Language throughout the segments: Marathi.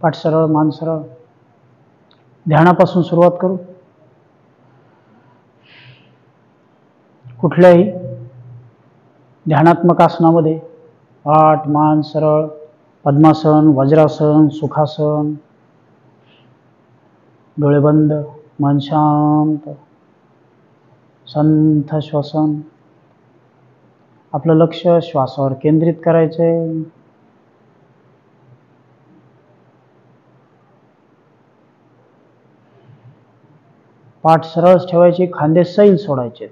पाठ सरळ, मान सरळ. ध्यानापासून सुरुवात करू. कुठल्याही ध्यानात्मक आसनामध्ये पाठ, मान सरळ, पद्मासन, वज्रासन, सुखासन, डोळे बंद, मन शांत, संथ श्वसन. आपलं लक्ष श्वासावर केंद्रित करायचे. पाठ सरळ ठेवायची, खांदे सैल सोडायचे.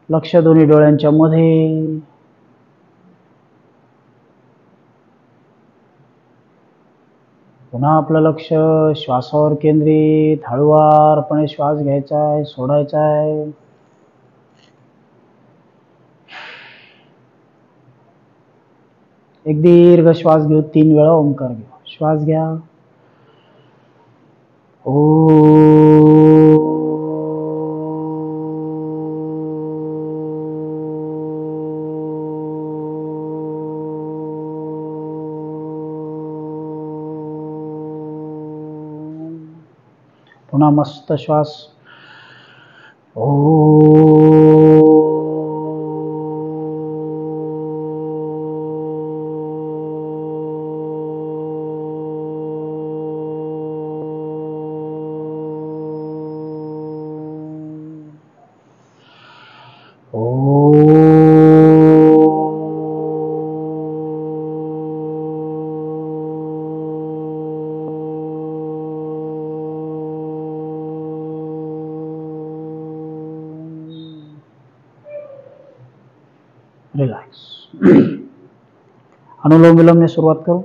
लक्ष दोन्ही डोळ्यांच्या मध्ये. पुन्हा आपलं लक्ष श्वासावर केंद्रित. हळुवारपणे श्वास घ्यायचा आहे, सोडायचा आहे. एक दीर्घ श्वास घेऊ. 3 वेळा ओंकार घेऊ. श्वास घ्या. पुन्हा मस्त श्वास. रिलॅक्स. अनुलोम विलोमने सुरुवात करू.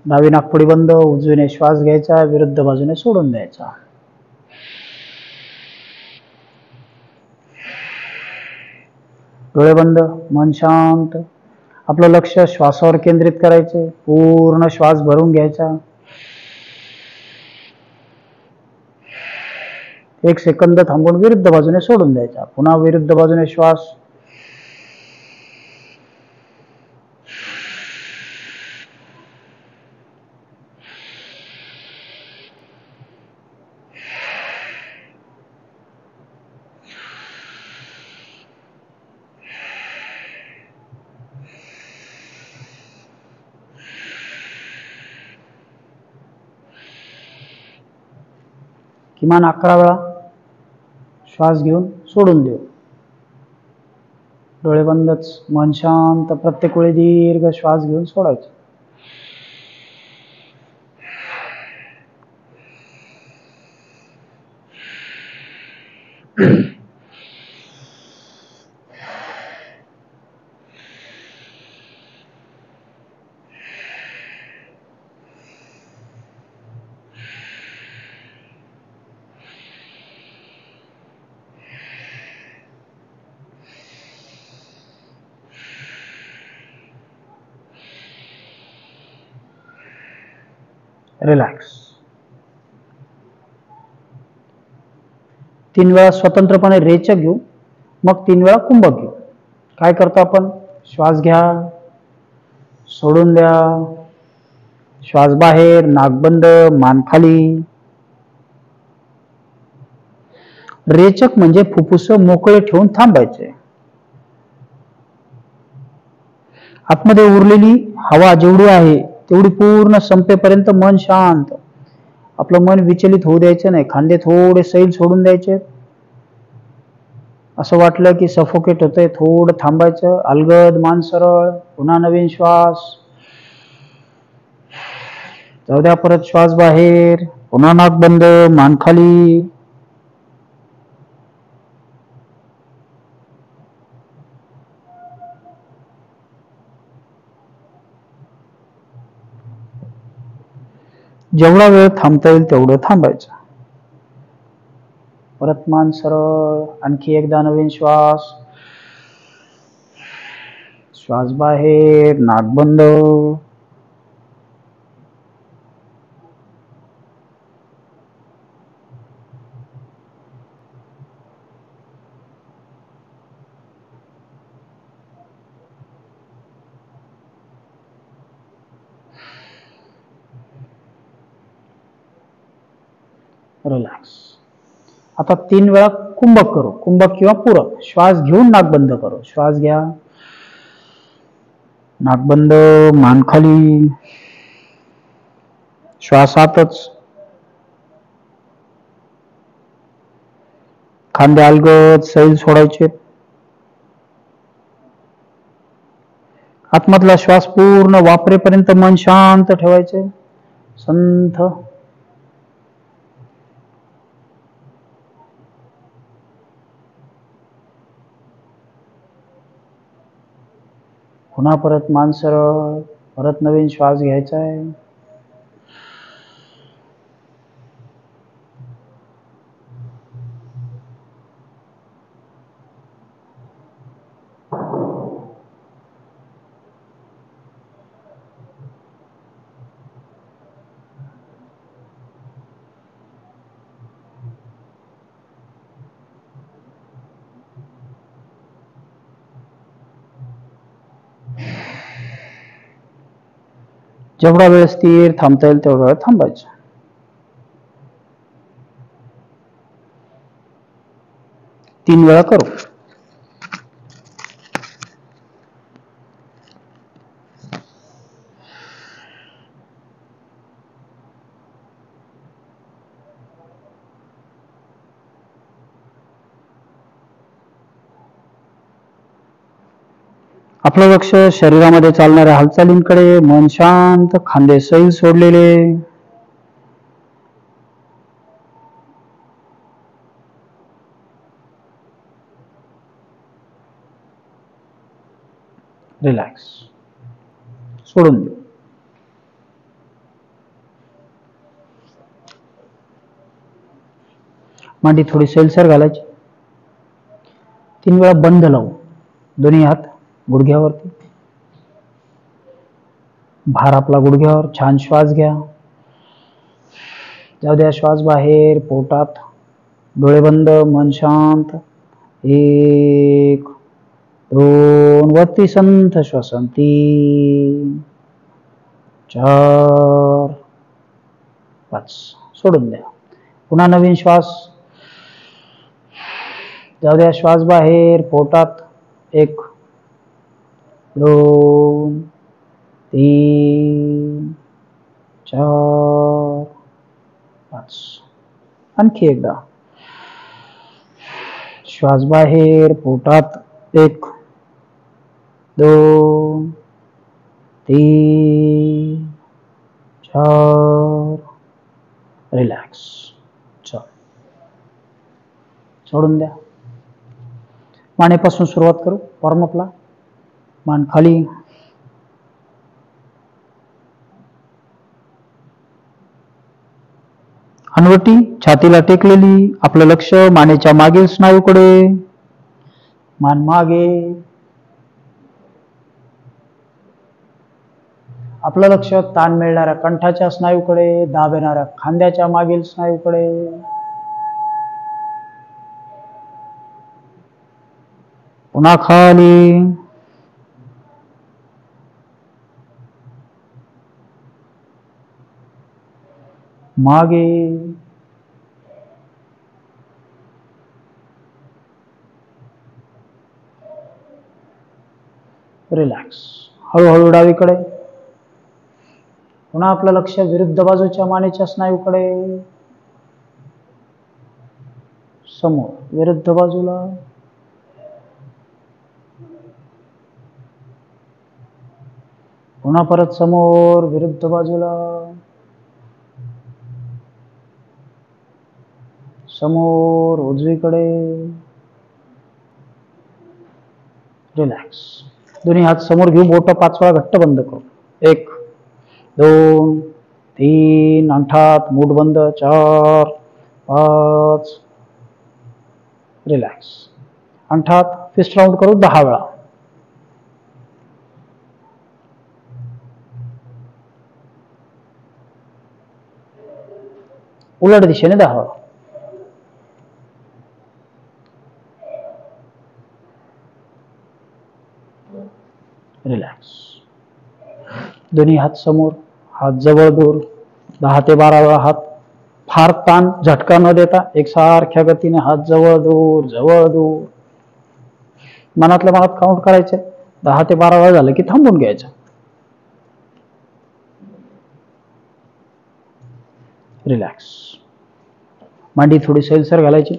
डावी नाकपुडी बंद. उजवीने श्वास घ्यायचा, विरुद्ध बाजूने सोडून द्यायचा. डोळे बंद, मन शांत. आपलं लक्ष श्वासावर केंद्रित करायचे. पूर्ण श्वास भरून घ्यायचा. 1 सेकंद थांबून विरुद्ध बाजूने सोडून द्यायचा. पुन्हा विरुद्ध बाजूने श्वास. किमान 11 वेळा श्वास घेऊन सोडून देऊ. डोळे बंदच, मन शांत. प्रत्येक वेळी दीर्घ श्वास घेऊन सोडायचा. रिलॅक्स. 3 वेळा स्वतंत्रपणे रेचक घेऊ, मग 3 वेळा कुंभक घेऊ. काय करतो आपण? श्वास घ्या, सोडून द्या. श्वास बाहेर, नाक बंद, मान खाली. रेचक म्हणजे फुफ्फुस मोकळे ठेवून थांबायचे. आतमध्ये उरलेली हवा जेवढी आहे तेवढी पूर्ण संपेपर्यंत मन शांत. आपलं मन विचलित होऊ द्यायचं नाही. खांदे थोडे सैल सोडून द्यायचे. असं वाटलं की सफोकेट होतंय, थोडं थांबायचं. अलगद, मान सरळ. पुन्हा नवीन श्वास. जाऊ द्या. परत श्वास बाहेर. पुन्हा नाक बंद, मान खाली. जेवढा वेळ थांबता येईल तेवढं थांबायचं. परत मान सरळ. आणखी एकदा नवीन श्वास. श्वास बाहेर, नाक बंद. रिलॅक्स. आता 3 वेळा कुंभक करू. कुंभक किंवा पूरक. श्वास घेऊन नाक बंद करू. श्वास घ्या, नाक बंद, मान खाली, श्वास आतच, खांदे अलगद, सैल सोडायचे. आतमधला श्वास पूर्ण वापरेपर्यंत मन शांत ठेवायचे. संथ. पुन्हा परत मान सरळ, परत नवीन श्वास घ्यायचा आहे. जेवढा वेळ स्थिर थांबता येईल तेवढा वेळ थांबायचं. तीन वेळा करू. आपलं लक्ष शरीरामध्ये चालणाऱ्या हालचालींकडे. मन शांत, खांदे सैल सोडलेले. रिलॅक्स. सोडून देऊ. मांडी थोडी सैलसर घालायची. 3 वेळा बंद लावू. दोन्ही हात गुडघ्यावरती. भार आपला गुडघ्यावर. छान श्वास घ्या. जाऊ द्या श्वास बाहेर पोटात. डोळे बंद, मन शांत. 1 2 वरती संथ श्वसन. 3 4 5 सोडून द्या. पुन्हा नवीन श्वास. जाऊ द्या श्वास बाहेर पोटात. 1 2 3 4 5. आणखी एकदा श्वास बाहेर पोटात. 1 2 3 4. रिलॅक्स. चल सोडून द्या. मानेपासून सुरुवात करू. वॉर्मअपला. मान खाली. हनवटी छातीला टेकलेली. आपलं लक्ष मानेच्या मागील स्नायूकडे. मान मागे. आपलं लक्ष ताण मिळणाऱ्या कंठाच्या स्नायूकडे. दाब येणाऱ्या खांद्याच्या मागील स्नायूकडे. पुन्हा खाली. मागे. रिलॅक्स. हळूहळू डावीकडे. पुन्हा आपलं लक्ष विरुद्ध बाजूच्या मानेच्या स्नायूकडे. समोर विरुद्ध बाजूला. पुन्हा परत समोर विरुद्ध बाजूला. समोर उजवीकडे. रिलॅक्स. दोन्ही हात समोर घेऊ. बोट 5 वेळा घट्ट बंद करू. 1 2 3. अंगठात मूठ बंद. 4 5. रिलॅक्स. अंगठात फिस्ट राऊंड करू 10 वेळा. उलट दिशेने 10 वेळा. रिलॅक्स. दोन्ही हात समोर, हात जवळ दूर. 10 ते 12 वेळा हात फार ताण झटका न देता एकसारख्या गतीने हात जवळ दूर मनातल्या मनात काउंट करायचे. 10 ते 12 वेळा झालं की थांबून घ्यायचं. रिलॅक्स. मांडी थोडी सैलसर घालायची.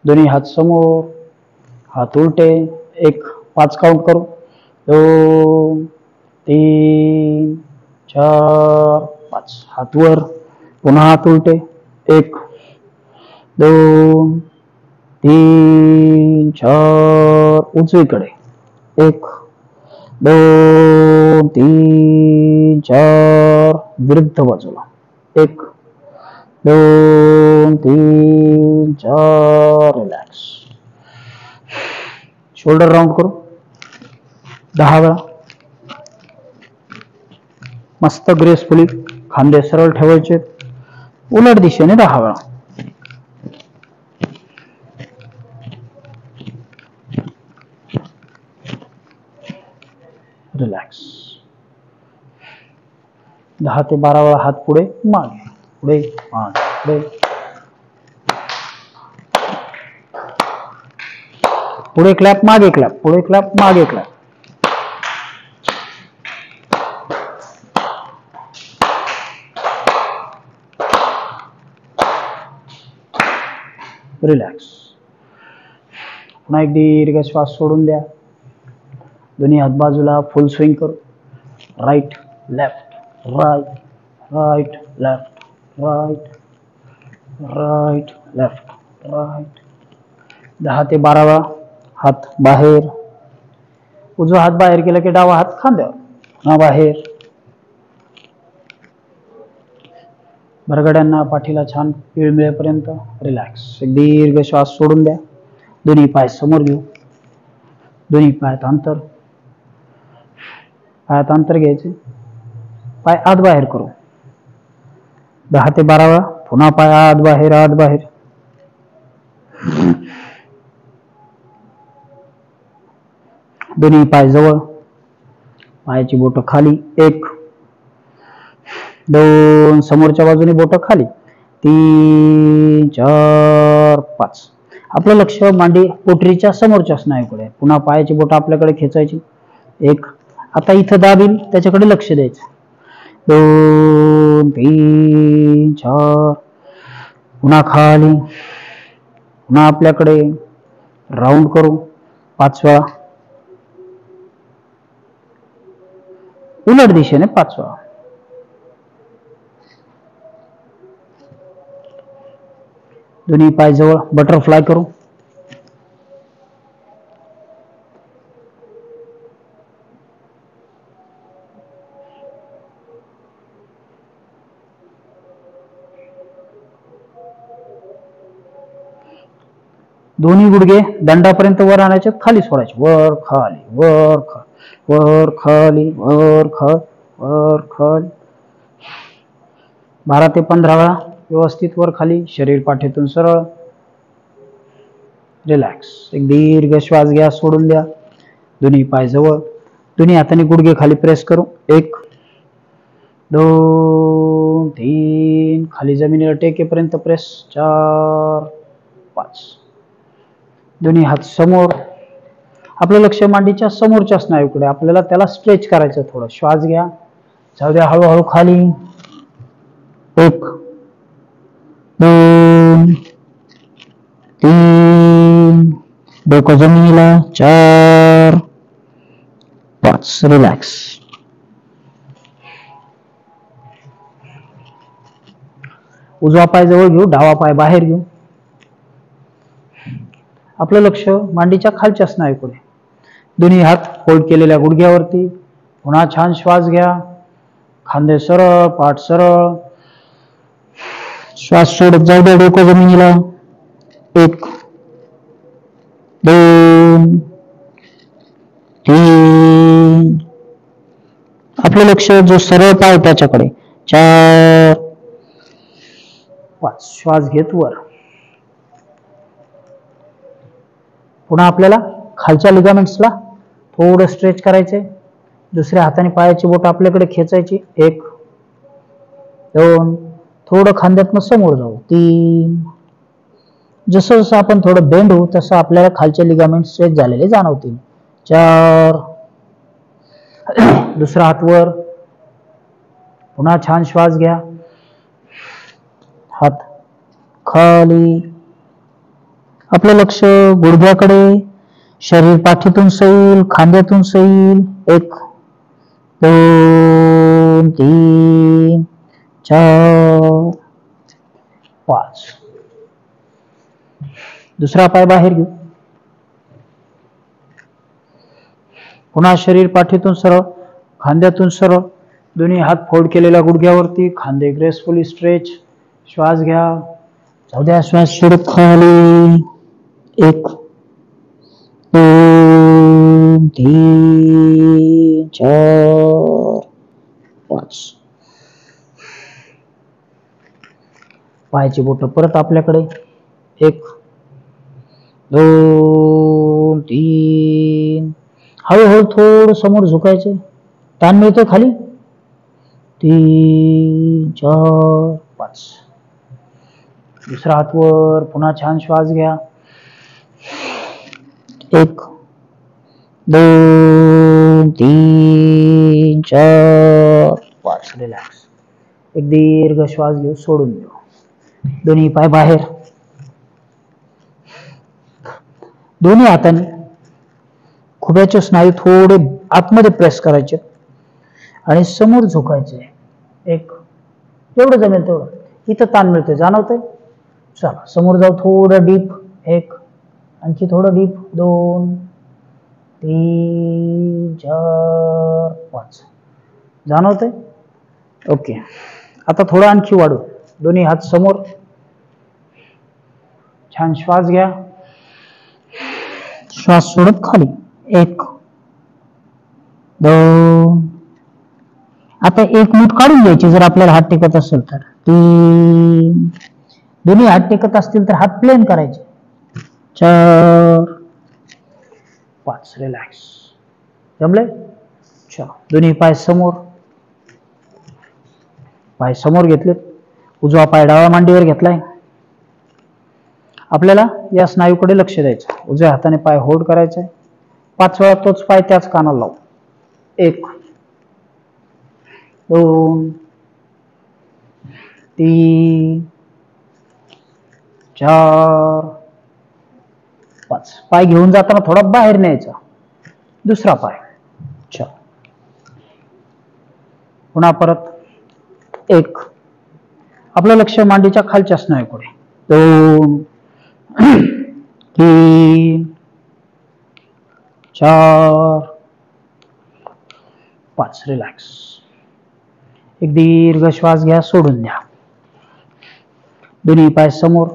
दोन्ही हात समोर, हात उलटे. 5 काउंट करू. 2 3 4 5. हात वर. पुन्हा हात उलटे. 1 2 3 4. उजवीकडे. 1 2 3 4. विरुद्ध बाजूला. 1 2 3 4. रिलॅक्स. शोल्डर राउंड करू 10 वेळा. मस्त ग्रेसफुली खांदे सरळ ठेवायचे. उलट दिशेने 10 वेळा. रिलॅक्स. 10 ते 12 वेळा हात पुढे मागे, पुढे मागे, पुढे क्लॅप, मागे क्लॅप, पुढे क्लॅप, मागे क्लॅप. रिलॅक्स. पुन्हा एक दीर्घ श्वास सोडून द्या. दोन्ही हात बाजूला फुल स्विंग करू. Right left right right left right right left right. 10 ते 12 वेळा. हात बाहेर. उजवा हात बाहेर गेला की डावा हात खांद्यावर. पुन्हा बाहेर. बरगड्यांना पाठीला छान पीळ मिळेपर्यंत. रिलॅक्स. एक दीर्घ श्वास सोडून द्या. दोन्ही पाय समोर घेऊ. दोन्ही पायात अंतर. पायात अंतर घ्यायचे. पाय आत बाहेर करू. 10 ते 12 वेळा. पुन्हा पाय आत बाहेर आत बाहेर. दोन्ही पाय जवळ. पायाची बोटं खाली. 1 2. समोरच्या बाजूने बोटं खाली. 3 4 5. आपलं लक्ष मांडी पोटरीच्या समोरच्या स्नायूकडे. पुन्हा पायाची बोटं आपल्याकडे खेचायची. 1. आता इथं दाबील त्याच्याकडे लक्ष द्यायचं. 2 3 4. पुन्हा खाली. पुन्हा आपल्याकडे. राऊंड करू 5 वेळा. उलट दिशेने 5 वेळा. दोन्ही पाय जवळ. बटरफ्लाय करू. दोन्ही गुडघे दंडापर्यंत वर आणायचे. खाली सोडायचे. वर खाली वर खाली वर खाली वर खाली वर खाली. 12 ते 15 वेळा. व्यवस्थित वर खाली. शरीर पाठीतून सरळ. रिलॅक्स. एक दीर्घ श्वास घ्या. सोडून द्या. दोन्ही पाय जवळ. दोन्ही हाताने गुडघे खाली प्रेस करू. 1 2 3. खाली जमिनीला टेकेपर्यंत प्रेस. 4 5. दोन्ही हात समोर. आपलं लक्ष मांडीच्या समोरच्या स्नायूकडे. आपल्याला त्याला स्ट्रेच करायचं. थोडं श्वास घ्या. जाऊ द्या हळूहळू खाली. 1 2 3. डोकं जमिनीला. 4 5. रिलॅक्स. उजवा पाय जवळ घेऊ. डावा पाय बाहेर घेऊ. आपलं लक्ष मांडीच्या खालच्या स्नायूकडे. दोन्ही हात होल्ड केलेल्या गुडघ्यावरती. पुन्हा छान श्वास घ्या. खांदे सरळ, पाठ सरळ. श्वास सोडत जाऊ द्या. डोकं जमिनीला. 1 2 3. आपलं लक्ष जो सरळ पाय त्याच्याकडे. 4 5. श्वास घेत वर. पुन्हा आपल्याला खालच्या लिगामेंट्सला थोडं स्ट्रेच करायचे. दुसऱ्या हाताने पायाची बोट आपल्याकडे खेचायची. 1 2 थोडं खांद्यातनं समोर जाऊ. 3. जसं जसं आपण थोडं बेंड होऊ तसं आपल्याला खालचे लिगामेंट स्ट्रेच झालेले जाणवतील. 4. दुसरा हात वर. पुन्हा छान श्वास घ्या. हात खाली. आपलं लक्ष गुडघ्याकडे. शरीर पाठीतून सैल, खांद्यातून सैल. 1 2 3 4 5. दुसरा पाय बाहेर घेऊ. पुन्हा शरीर पाठीतून सरळ, खांद्यातून सरळ. दोन्ही हात फोल्ड केलेल्या गुडघ्यावरती. खांदे ग्रेसफुली स्ट्रेच. श्वास घ्या. जाऊ द्या श्वास सोडत खाली. 1 2 3 4 5. पायाची बोट परत आपल्याकडे. 1 2 3. हळूहळू थोडं समोर झुकायचे. ताण मिळतो खाली. 3 4 5. दुसरा हात वर. पुन्हा छान श्वास घ्या. 1 2 3 4 5. रिलॅक्स. एक दीर्घ श्वास घेऊ. सोडून देऊ. दोन्ही पाय बाहेर. दोन्ही हाताने खुब्याचे स्नायू थोडे आतमध्ये प्रेस करायचे आणि समोर झुकायचे. 1 जेवढं जमेल तेवढं. इथं ताण मिळतोय जाणवतंय. चला समोर जाऊ. थोडं डीप. 1 आणखी थोडं डीप. 2 3 4 5. जाणवतंय. ओके. आता थोडं आणखी वाढू. दोन्ही हात समोर. छान श्वास घ्या. श्वास सोडत खाली. 1 2. आता एक मूठ काढून घ्यायची जर आपल्याला हात टेकत असेल तर. 3. दोन्ही हात टेकत असतील तर हात प्लेन करायचे. 4 5. रिलॅक्स. जमले. चला दोन्ही पाय समोर. पाय समोर घेतलेत. उजवा पाय डाव्या मांडीवर घेतलाय. आपल्याला या स्नायूकडे लक्ष द्यायचं. उजव्या हाताने पाय होल्ड करायचा आहे. 5 वेळा तोच पाय त्याच कानाला लावू. 1 2 3 4 5. पाय घेऊन जाताना थोडा बाहेर न्यायचा. दुसरा पाय. अच्छा. पुन्हा परत. 1. आपलं लक्ष मांडीच्या खालच्या स्नायूकडे. 2 3 4 5. रिलॅक्स. एक दीर्घ श्वास घ्या. सोडून द्या. दोन्ही पाय समोर.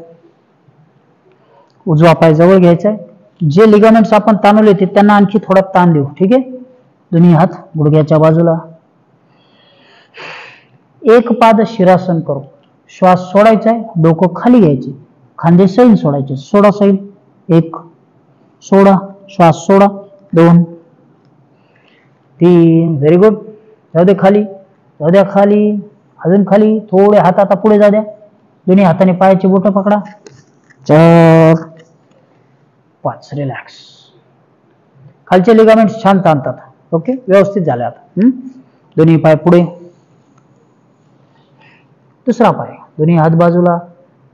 उजवा पाय जवळ घ्यायचा आहे. जे लिगामेंट्स आपण ताणवले ते त्यांना आणखी थोडा ताण देऊ. ठीक आहे. दोन्ही हात गुडघ्याच्या बाजूला. एक पाद शिरासन करू. श्वास सोडायचा आहे. डोकं खाली घ्यायचे. खांदे सैल सोडायचे. सोडा सैल. 1 सोडा. श्वास सोडा. 2 3. Very good. जाऊ दे खाली. जाऊ द्या खाली. अजून खाली. थोडे हात आता पुढे जाऊ द्या. दोन्ही हाताने पायाची बोटं पकडा. 4 5. रिलॅक्स. खालचे लिगामेंट्स छान ताणतात. ओके. व्यवस्थित झाले आता. दोन्ही पाय पुढे. दुसरा पाय. दोन्ही हात बाजूला.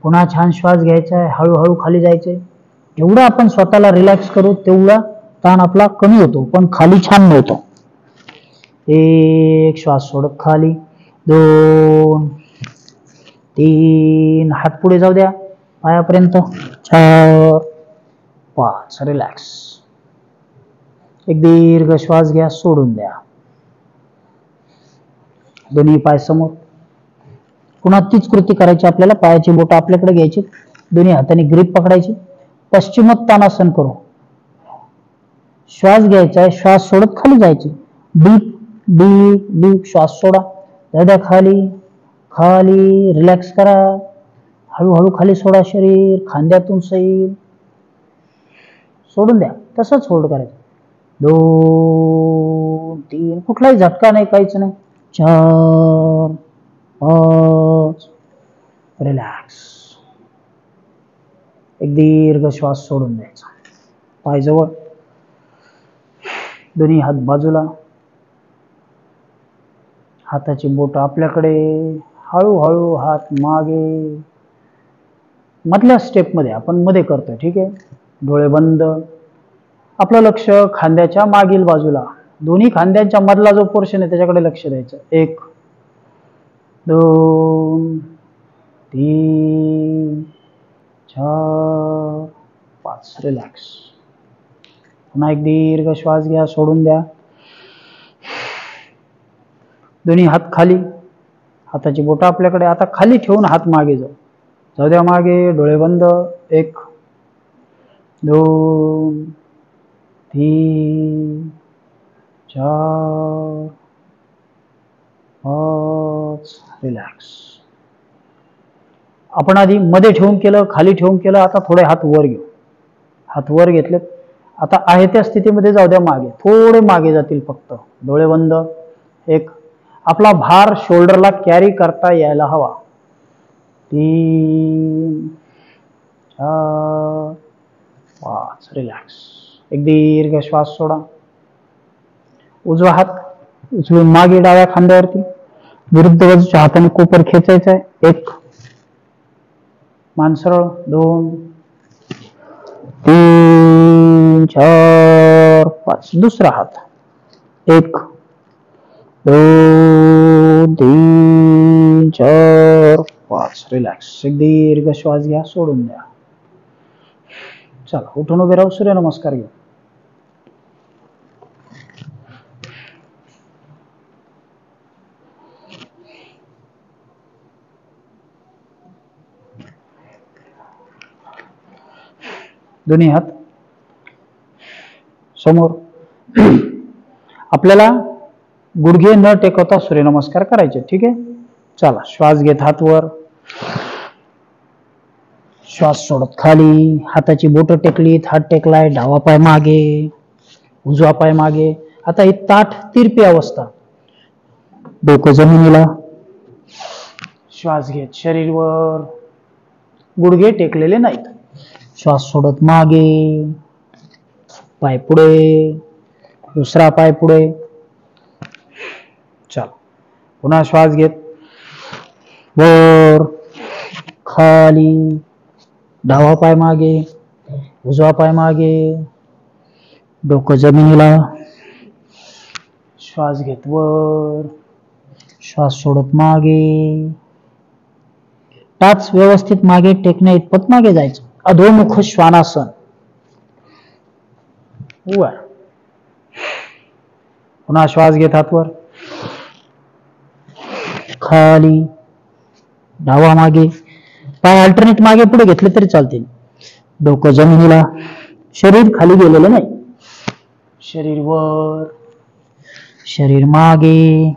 पुन्हा छान श्वास घ्यायचा आहे. हळूहळू खाली जायचे. जेवढं आपण स्वतःला रिलॅक्स करू तेवढा ताण आपला कमी होतो पण खाली छान मिळतो. 1 श्वास सोडत खाली. 2 3. हात पुढे जाऊ द्या पायापर्यंत. 4 5. रिलॅक्स. एक दीर्घ श्वास घ्या. सोडून द्या. दोन्ही पाय समोर. पुन्हा तीच कृती करायची आपल्याला. पायाची बोटं आपल्याकडे घ्यायची. दोन्ही हाताने ग्रिप पकडायची. पश्चिमोत्तानासन करू. श्वास घ्यायचा आहे. श्वास सोडत खाली जायचे. Deep deep deep. श्वास सोडा. दादा खाली खाली. रिलॅक्स करा. हळूहळू खाली सोडा शरीर. खांद्यातून सैल. सोडून द्या. तसंच होल्ड करायचं. 2 3. कुठलाही झटका नाही. काहीच नाही. 4 5 रिलॅक्स. एक दीर्घ श्वास सोडून द्यायचा. पाय जवळ, दोन्ही हात बाजूला, हाताची बोट आपल्याकडे, हळूहळू हात मागे. मधल्या स्टेपमध्ये आपण मध्ये करतोय, ठीक आहे. डोळे बंद. आपलं लक्ष खांद्याच्या मागील बाजूला, दोन्ही खांद्यांच्या मधला जो पोर्शन आहे त्याच्याकडे लक्ष द्यायचं. 1 2 3 4 5. रिलॅक्स. पुन्हा एक दीर्घ श्वास घ्या, सोडून द्या. दोन्ही हात खाली, हाताची बोटं आपल्याकडे. आता खाली ठेवून हात मागे जाऊ द्या मागे. डोळे बंद. 1 2 3 4 5. रिलॅक्स. आपण आधी मध्ये ठेवून केलं, खाली ठेवून केलं. आता थोडे हात वर घेऊ. हात वर घेतलेत. आता आहे त्या स्थितीमध्ये जाऊ द्या मागे, थोडे मागे जातील फक्त. डोळे बंद. 1. आपला भार शोल्डरला कॅरी करता यायला हवा. 3 4 5. रिलॅक्स. एक दीर्घ श्वास सोडा. उजवा हात उचलून मागे डाव्या खांद्यावरती, विरुद्ध बाजूच्या हाताने कोपर खेचायचा आहे. 1. मान सरळ. 2 3 4 5. दुसरा हात. 1 2 3 4 5. रिलॅक्स. एक दीर्घ श्वास घ्या, सोडून द्या. चला, उठून उभे राहू. सूर्यनमस्कार घेऊ. दोन्ही हात समोर. आपल्याला गुडघे न टेकवता सूर्यनमस्कार करायचे, ठीक आहे. चला, श्वास घेत हात वर, श्वास सोडत खाली. हाताची बोटं टेकलीत, हात टेकलाय. डावा पाय मागे, उजवा पाय मागे. आता ही ताठ तिरपी अवस्था. डोकं जमिनीला, श्वास घेत शरीर वर, गुडघे टेकलेले नाहीत. श्वास सोडत मागे, पाय पुढे, दुसरा पाय पुढे. चल, पुन्हा श्वास घेत वर, खाली. डावा पाय मागे, उजवा पाय मागे, डोकं जमिनीला. श्वास घेत वर, श्वास सोडत मागे. टाच व्यवस्थित मागे टेकण्या इतपत मागे जायचं. अधोमुख श्वानासन. वर. पुन्हा श्वास घेत हात वर, खाली. डावा मागे, पाय अल्टरनेट मागे पुढे घेतले तरी चालतील. डोकं जमिनीला, शरीर खाली गेलेलं नाही. शरीर वर, शरीर मागे,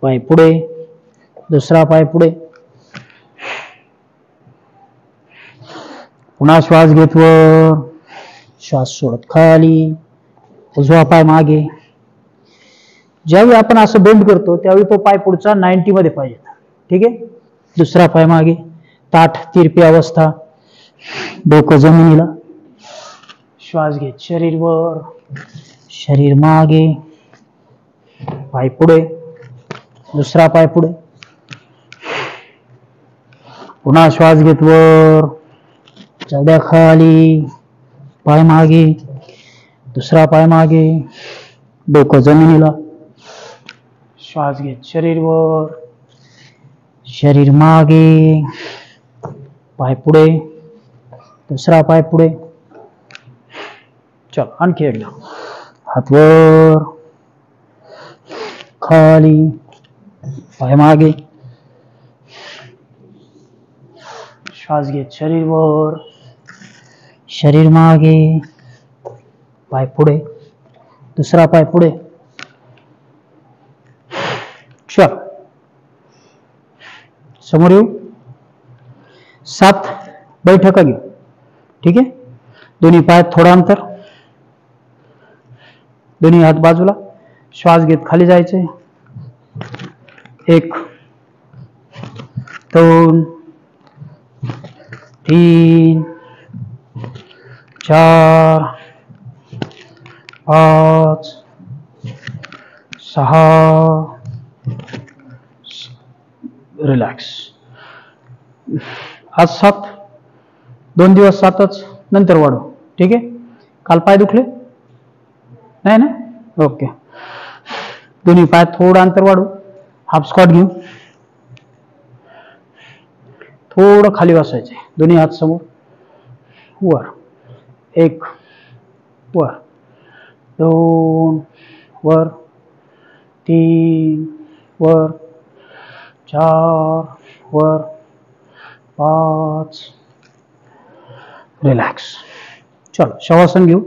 पाय पुढे, दुसरा पाय पुढे. पुन्हा श्वास घेत वर, श्वास सोडत खाली, उजवा पाय मागे. ज्यावेळी आपण असं बेंड करतो त्यावेळी तो पाय पुढचा 90 मध्ये पाहिजे, ठीक आहे. दुसरा पाय मागे, ताठ तिरपी अवस्था. डोकं जमिनीला. श्वास घेत शरीर वर, शरीर मागे, पाय पुढे, दुसरा पाय पुढे. पुन्हा श्वास घेत वर, चवड्या खाली, पाय मागे, दुसरा पाय मागे, डोकं जमिनीला. श्वास घेत शरीर वर, शरीर मागे, पाय पुढे, दुसरा पाय पुढे. चल, आणखी एकदा. हात वर, खाली, पाय मागे. श्वास घेत शरीर वर, शरीर मागे, पाय पुढे, दुसरा पाय पुढे. चल, समोर येऊ. 7 बैठका घेऊ, ठीक आहे. दोन्ही पायात थोडं अंतर, दोन्ही हात बाजूला. श्वास घेत खाली जायचे. 1 2 3 4 5 6 रिलॅक्स. आज 7, 2 दिवस 7च, नंतर वाढव. ठीक आहे. काल पाय दुखले नाही ना? ओके. दोन्ही पाय थोडं अंतर वाढू. हाफ स्क्वॉट घेऊ. थोडं खाली बसायचे. दोन्ही हात समोर. वर. 1 वर, 2 वर, 3 वर, 4 वर, 5 रिलॅक्स. चलो शवासन घेऊ.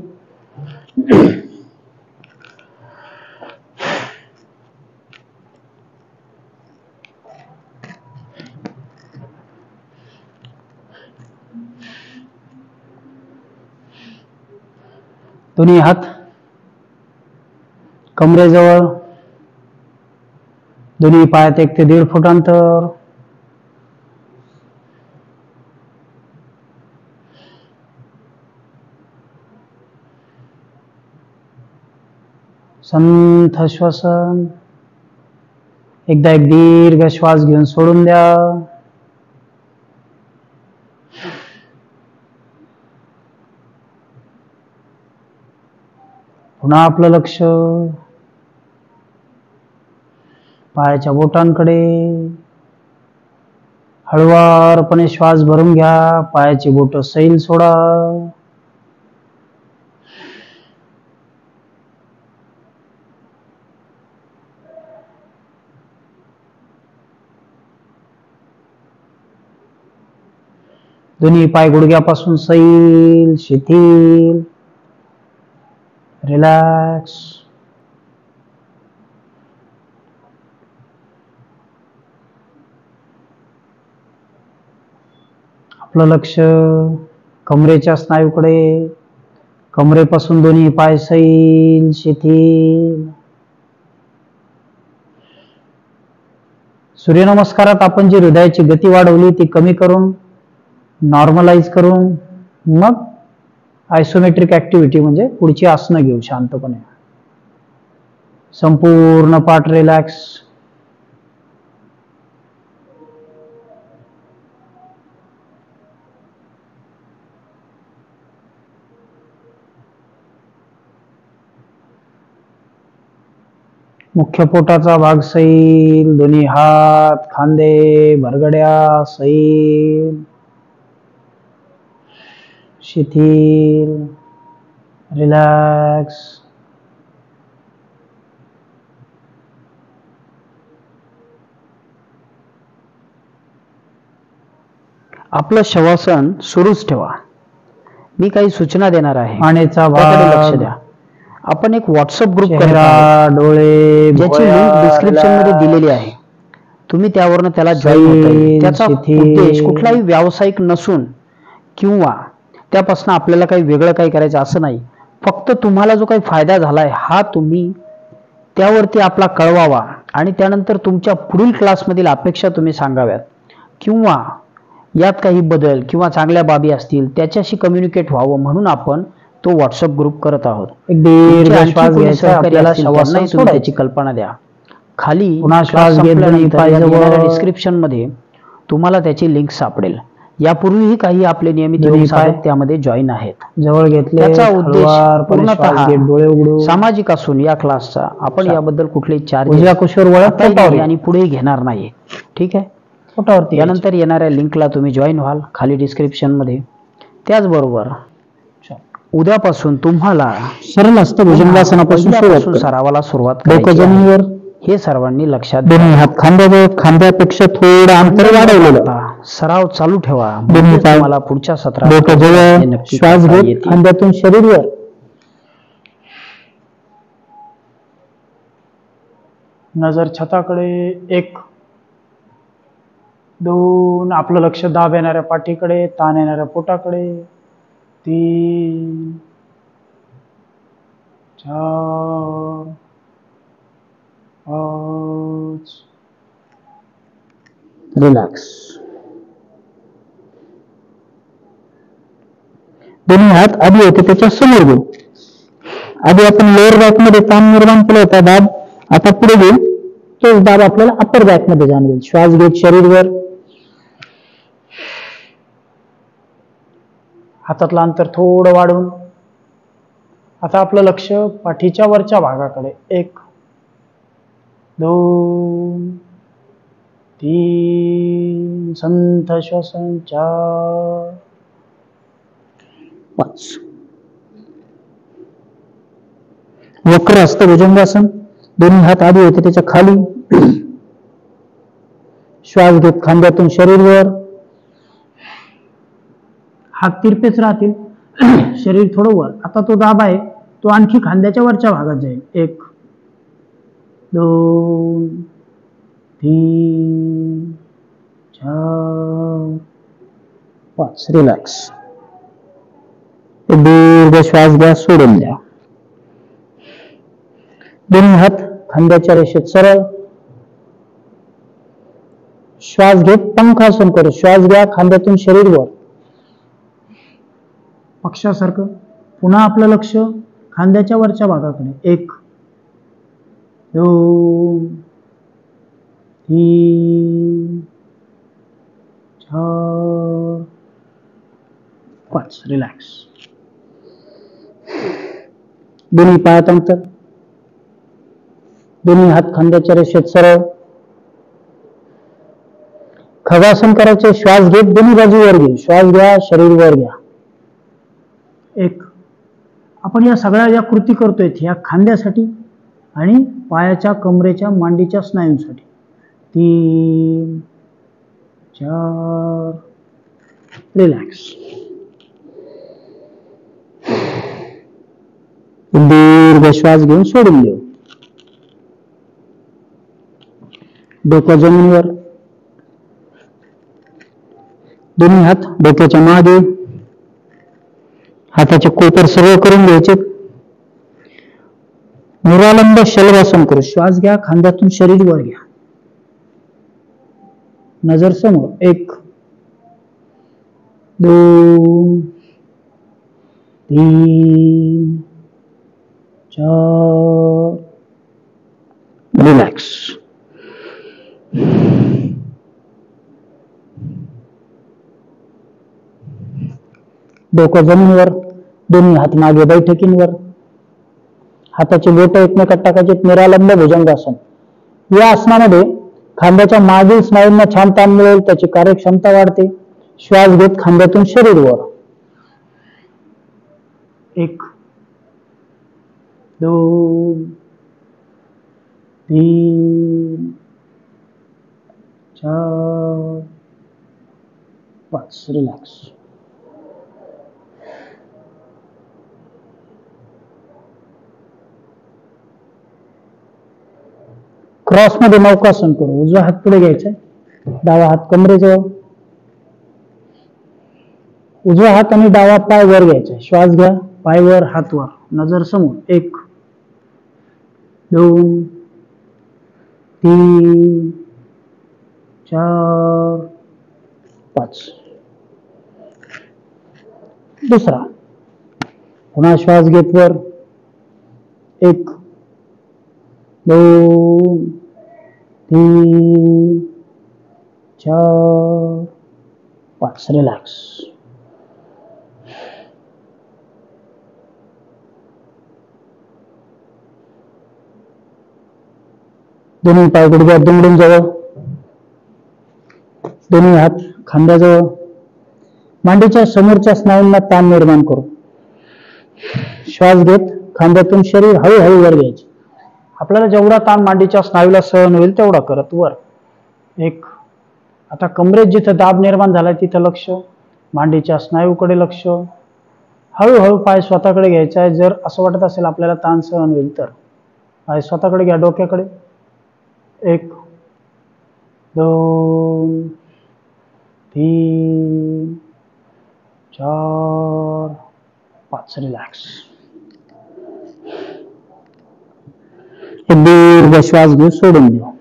दोन्ही हात कमरेजवळ. दोन्ही पायात 1 ते 1.5 फूट अंतर. संथ श्वसन. एकदा एक दीर्घ श्वास घेऊन सोडून द्या. पुन्हा आपलं लक्ष पायाच्या बोटांकडे. हळुवारपणे श्वास भरून घ्या. पायाची बोट सैल सोडा. दोन्ही पाय गुडघ्यापासून सैल, शिथिल. रिलॅक्स. आपलं लक्ष कमरेच्या स्नायूकडे. कमरेपासून दोन्ही पाय सैल, शिथिल. सूर्यनमस्कारात आपण जी हृदयाची गती वाढवली ती कमी करून, नॉर्मलाइज करून मग आयसोमेट्रिक ऍक्टिव्हिटी म्हणजे पुढची आसनं घेऊ शांतपणे. संपूर्ण पाठ रिलॅक्स. मुख्य पोटाचा भाग सैल. दोन्ही हात, खांदे, बरगड्या सैल, शिथिल. रिलॅक्स. आपलं शवासन सुरूच ठेवा. मी काही सूचना देणार आहे. मानेचा भाग लक्ष द्या. आपण एक व्हॉट्सअप ग्रुप करा. डोळे, ज्याची लिंक डिस्क्रिप्शन मध्ये दिलेली आहे. तुम्ही त्यावरनं त्याला जॉईन होता येईल. त्याचा उद्देश कुठलाही व्यावसायिक नसून किंवा त्यापासून आपल्याला काही वेगळं काही करायचं असं नाही. फक्त तुम्हाला जो काही फायदा झालाय हा तुम्ही त्यावरती आपला कळवावा आणि त्यानंतर तुमच्या पुढील क्लासमधील अपेक्षा तुम्ही सांगाव्यात किंवा यात काही बदल किंवा चांगल्या बाबी असतील त्याच्याशी कम्युनिकेट व्हावं म्हणून आपण तो व्हॉट्सअप ग्रुप करत आहोत. एक दीर्घ श्वास घ्यायचा. आपल्याला श्वासांनाही तुम्ही त्याची कल्पना द्या. खाली पुन्हा श्वास घेतल्यानंतर डिस्क्रिप्शन मध्ये तुम्हाला त्याची लिंक सापडेल. यापूर्वीही काही आपले नियमित ग्रुप्स आहेत त्यामध्ये जॉईन आहेत. जवळ घेतले. त्याचा उद्देश पूर्णतः सामाजिक असून या क्लासचा आपण याबद्दल कुठलेही चार्ज आणि पुढे घेणार नाही. ठीक आहे. यानंतर येणाऱ्या लिंकला तुम्ही जॉईन व्हाल खाली डिस्क्रिप्शन मध्ये. त्याचबरोबर उद्यापासून तुम्हाला सरळ हस्त भुजंगासनापासून सरावाला सुरुवात करायची. हे सर्वांनी लक्षात घ्या. हात खांद्यापेक्षा थोडं अंतर वाढवलेलं. सराव चालू ठेवा. तुम्हाला पुढच्या सत्रात श्वास घेत खांद्यातून शरीरवर. नजर छताकडे. 1 2. आपलं लक्ष दाब येणाऱ्या पाठीकडे, ताण येणाऱ्या पोटाकडे. 3 4 5 रिलॅक्स. दोन्ही हात आधी होते त्याच्या समोर घेऊ. आधी आपण लोअर बॅक मध्ये ताण निर्माण केला होता दाब, आता पुढे घेऊ तोच दाब आपल्याला अप्पर बॅक मध्ये जाणवेल. श्वास घेत शरीरवर, हातातलं अंतर थोडं वाढवून आता आपलं लक्ष पाठीच्या वरच्या भागाकडे. 1 2 3 संथ श्वसन 4 5. वक्र हस्त भुजंगासन, दोन्ही हात आधी होते त्याच्या खाली. श्वास घेत खांद्यातून शरीरवर, हात तिरपेच राहतील, शरीर थोडं वर. आता तो दाब आहे तो आणखी खांद्याच्या वरच्या भागात जाईल. 1 2 3 4 5. रिलॅक्स. दीर्घ श्वास घ्या, सोडून द्या. दोन्ही हात खांद्याच्या रेषेत सरळ. श्वास घेत पंखासन करू. श्वास घ्या, खांद्यातून शरीर वर, पक्षासारखं. पुन्हा आपलं लक्ष खांद्याच्या वरच्या भागाकडे. 1 2 3 4 5. रिलॅक्स. दोन्ही पायात अंतर, दोन्ही हात खांद्याच्या रेषेत सरळ. खगासन करायचे. श्वास घेत दोन्ही बाजू वर घेऊ. श्वास घ्या, शरीर वर घ्या. 1. आपण या सगळ्या ज्या कृती करतोय ह्या खांद्यासाठी आणि पायाच्या, कमरेच्या, मांडीच्या स्नायूंसाठी. 3 4. रिलॅक्स. दीर्घ श्वास घेऊन सोडून देऊ. डोकं जमिनीवर, दोन्ही हात डोक्याच्या मागे, हाताचे कोपर सरळ करून घ्यायचे. निरालंब शलभासन करू. श्वास घ्या, खांद्यातून शरीर वर घ्या, नजर समोर. 1 2 3 4. रिलॅक्स. डोकं जमिनीवर, दोन्ही हात मागे बैठकींवर, हाताची बोट एकमेकात टाकायचे. निरालंब भुजंगासन. या आसनामध्ये खांद्याच्या मागील स्नायूंना छान ताण मिळेल, त्याची कार्यक्षमता वाढते. श्वास घेत खांद्यातून शरीर वर. 1 2 3 4 5. रिलॅक्स. क्रॉस मध्ये नौकासन करू. उजवा हात पुढे घ्यायचा, डावा हात कमरेजवळ, उजवा हात आणि डावा पाय वर घ्यायचा. श्वास घ्या, पाय वर, हात वर, नजर समोर. 1 2 3 4 5. दुसरा. पुन्हा श्वास घेत वर. 1 2 3 4 5. रिलॅक्स. दोन्ही पाय गुडघ्यात दुमडून, दोन्ही हात खांद्याजवळ, मांडीच्या समोरच्या स्नायूंना ताण निर्माण करू. श्वास घेत खांद्यातून शरीर हळूहळू वर घ्यायचे. आपल्याला जेवढा ताण मांडीच्या स्नायूला सहन होईल तेवढा करत वर. 1. आता कमरेत जिथं दाब निर्माण झालाय तिथं लक्ष, मांडीच्या स्नायूकडे लक्ष. हळूहळू पाय स्वतःकडे घ्यायचा आहे. जर असं वाटत असेल आपल्याला ताण सहन होईल तर पाय स्वतःकडे घ्या, डोक्याकडे. 1 2 3 4 5. रिलॅक्स. दीर्घ श्वास घेऊ, सोडून देऊ.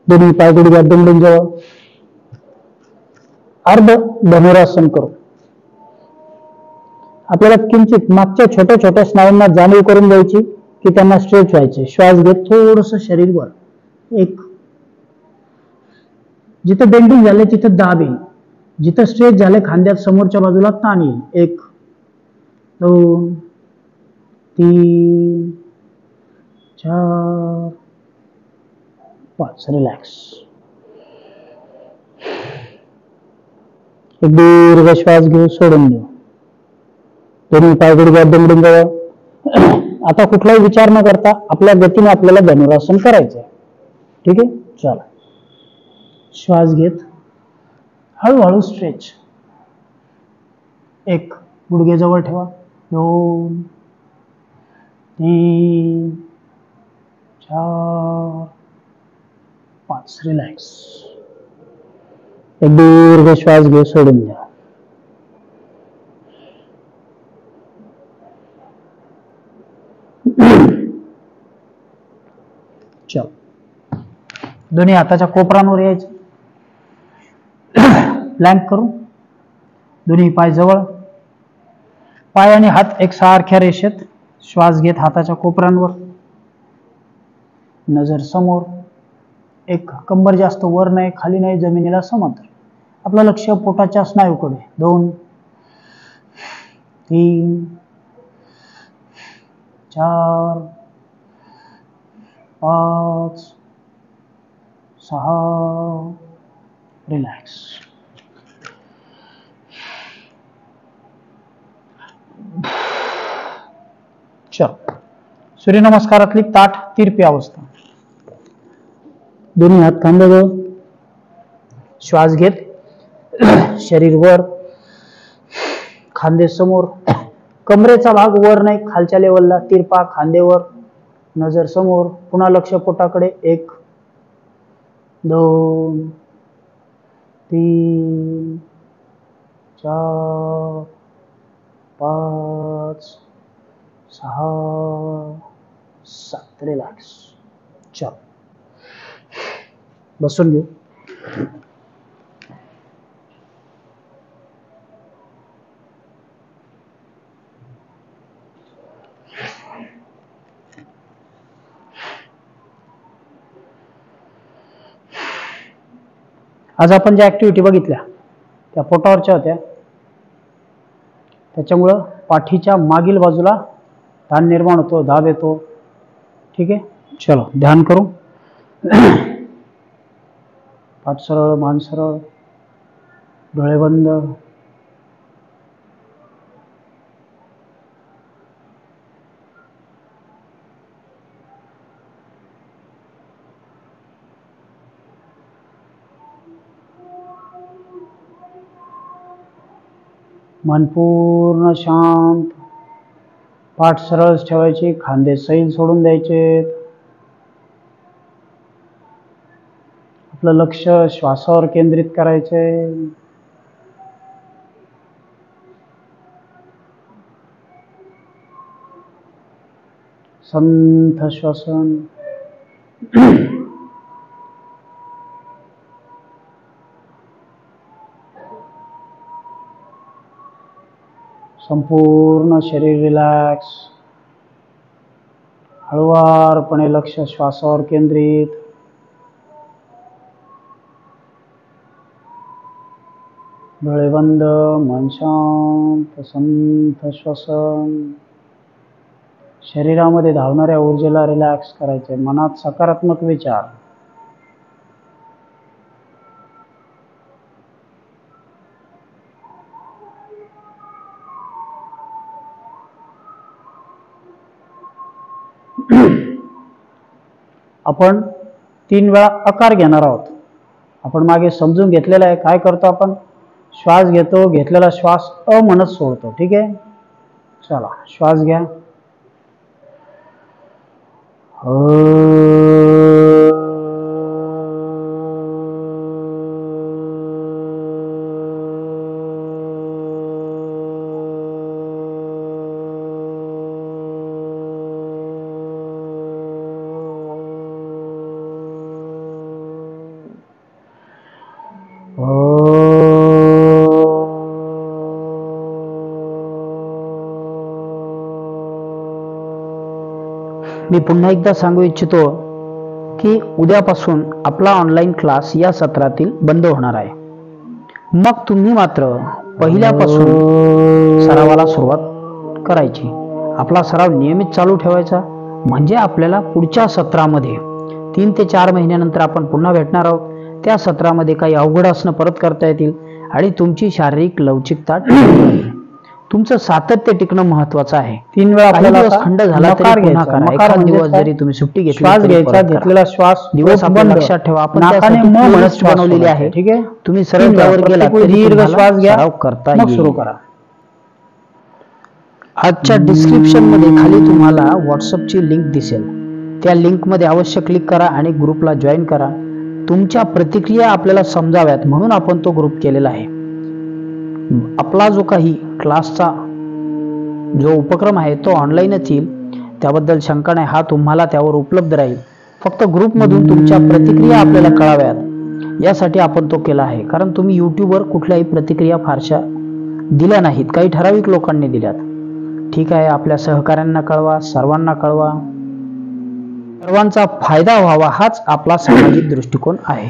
दोन्ही पाय गुडघ्यात दुमडून जवळ, अर्ध धनुरासन करू. आपल्याला किंचित मागच्या छोट्या छोट्या स्नायूंना जाणीव करून द्यायची की त्यांना स्ट्रेच व्हायचे. श्वास घेत थोडस शरीर वर, एक, जिथं बेंडिंग झाले तिथं दाब येईल, जिथं स्ट्रेच झाले खांद्यात समोरच्या बाजूला ताण येईल. 1 2 3 4 5. रिलॅक्स. एक दीर्घ श्वास घेऊ, सोडून देऊ. दोन्ही पाय गुडघ्यात दुमडून जावं. आता कुठलाही विचार न करता आपल्या गतीने आपल्याला धनुरासन करायचं. ठीक आहे, चला. श्वास घेत हळूहळू स्ट्रेच. 1 गुडघे जवळ ठेवा. 2 3 4 5. रिलॅक्स. एक दीर्घ श्वास घेऊ, सोडून द्या. चल, दोन्ही हाताच्या कोपरांवर यायचं. प्लँक करू. दोन्ही पाय जवळ, पाय आणि हात एकसारख्या रेषेत. श्वास घेत हाताच्या कोपरांवर, नजर समोर. एक, कंबर जास्त वर नाही खाली नाही, जमिनीला समांतर. आपलं लक्ष पोटाच्या स्नायूकडे. 2 3 4 5 6. रिलॅक्स. चल, सूर्यनमस्कारातली ताठ तिरपी अवस्था. दोन्ही हात खांद्याजवळ. श्वास घेत शरीर वर, खांदे समोर. कमरेचा भाग वर नाही खालच्या लेवलला, तिरपा खांदेवर, नजर समोर. पुन्हा लक्ष पोटाकडे. 1 2 3 4 5 6 7. रिलॅक्स. चल, बसून घेऊ. आज आपण ज्या ऍक्टिव्हिटी बघितल्या त्या पोटावरच्या होत्या. त्याच्यामुळं पाठीच्या मागील बाजूला ताण निर्माण होतो, दाब येतो. ठीक आहे, चलो ध्यान करू. पाठ सरळ, मान सरळ, डोळे बंद. मन पूर्ण शांत. पाठ सरळ ठेवायची, खांदे सैल सोडून द्यायचे. आपलं लक्ष श्वासावर केंद्रित करायचे. संथ श्वसन. संपूर्ण शरीर रिलॅक्स. हळुवारपणे लक्ष श्वासावर केंद्रित. डोळे बंद, मन शांत. संथ श्वसन. शरीरामध्ये धावणाऱ्या ऊर्जेला रिलॅक्स करायचे. मनात सकारात्मक विचार. आपण 3 वेळा आकार घेणार आहोत. आपण मागे समजून घेतलेलं आहे. काय करतो आपण? श्वास घेतो, घेतलेला श्वास म्हणत सोडतो. ठीक आहे, चला श्वास घ्या. मी पुन्हा एकदा सांगू इच्छितो की उद्यापासून आपला ऑनलाईन क्लास या सत्रातील बंद होणार आहे. मग तुम्ही मात्र पहिल्यापासून सरावाला सुरुवात करायची. आपला सराव नियमित चालू ठेवायचा, म्हणजे आपल्याला पुढच्या सत्रामध्ये 3 ते 4 महिन्यानंतर आपण पुन्हा भेटणार आहोत. त्या सत्रामध्ये काही अवघड असणं परत करता येतील आणि तुमची शारीरिक लवचिकता तुमचं सातत्य टिकणं महत्वाचं आहे. 3 वेळा आपल्याला दिवस खंड झाला तरी पुन्हा करा. एखाद दिवस जरी तुम्ही सुट्टी घेतली श्वास तरी घ्यायचा, परत करा. घेतलेला श्वास दिवस आपण लक्षात ठेवा. आपण नाकाने त्यासाठी म म्हणत playlist श्वास बनवलेली सोडायचा, आहे. ठीक आहे. तुम्ही सरळ त्यावर गेला तरी दीर्घ तुम्हाला श्वास घ्या, सराव करता मग येईल. सुरू करा. आजच्या डिस्क्रिप्शन मध्ये खाली तुम्हाला व्हॉट्सअपची लिंक दिसेल. त्या लिंक मध्ये अवश्य क्लिक करा आणि ग्रुपला जॉईन करा. तुमच्या प्रतिक्रिया आपल्याला समजाव्यात म्हणून आपण तो ग्रुप केलेला आहे. आपला जो काही क्लासचा जो उपक्रम आहे तो ऑनलाईनच येईल, त्याबद्दल शंका नाही. हा तुम्हाला त्यावर उपलब्ध राहील. फक्त ग्रुपमधून तुमच्या प्रतिक्रिया आपल्याला कळाव्यात यासाठी आपण तो केला आहे. कारण तुम्ही यूट्यूबवर कुठल्याही प्रतिक्रिया फारशा दिल्या नाहीत, काही ठराविक लोकांनी दिल्यात. ठीक आहे, आपल्या सहकाऱ्यांना कळवा, सर्वांना कळवा. सर्वांचा फायदा व्हावा हाच आपला सामाजिक दृष्टिकोन आहे.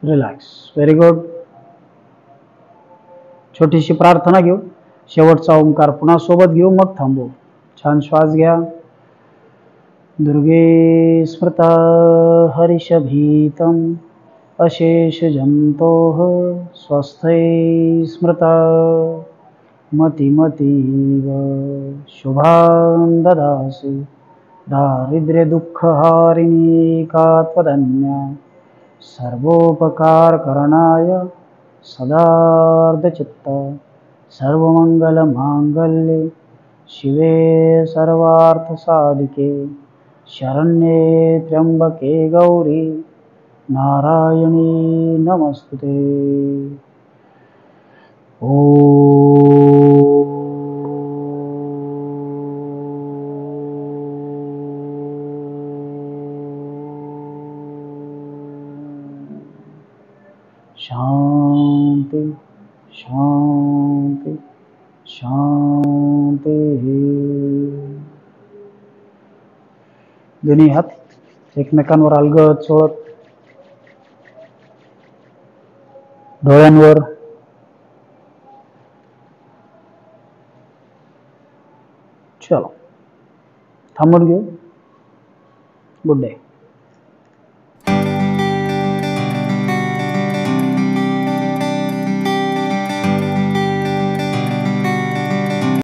रिलॅक्स. Very good. छोटीशी प्रार्थना घेऊ. शेवटचा ओंकार पुन्हा सोबत घेऊ, मग थांबू. छान श्वास घ्या. दुर्गे स्मृता हरिषभीतम अशेष जंतोः स्वस्थै स्मृता मतिमतीव शुभां ददासि दारिद्र्य दुःखहारिणी का त्वदन्या सर्वोपकार करणाय सदार्धचित्त सर्वमंगलमांगल्ये शिवे सर्वार्थसाधिके शरण्ये त्र्यंबके गौरी नारायणी नमस्तुते. शांति शांति शांति. दोन्ही हात एकमेकांवर अलगद सोडत डोळ्यांवर. चलो थांबून घेऊ. Good day.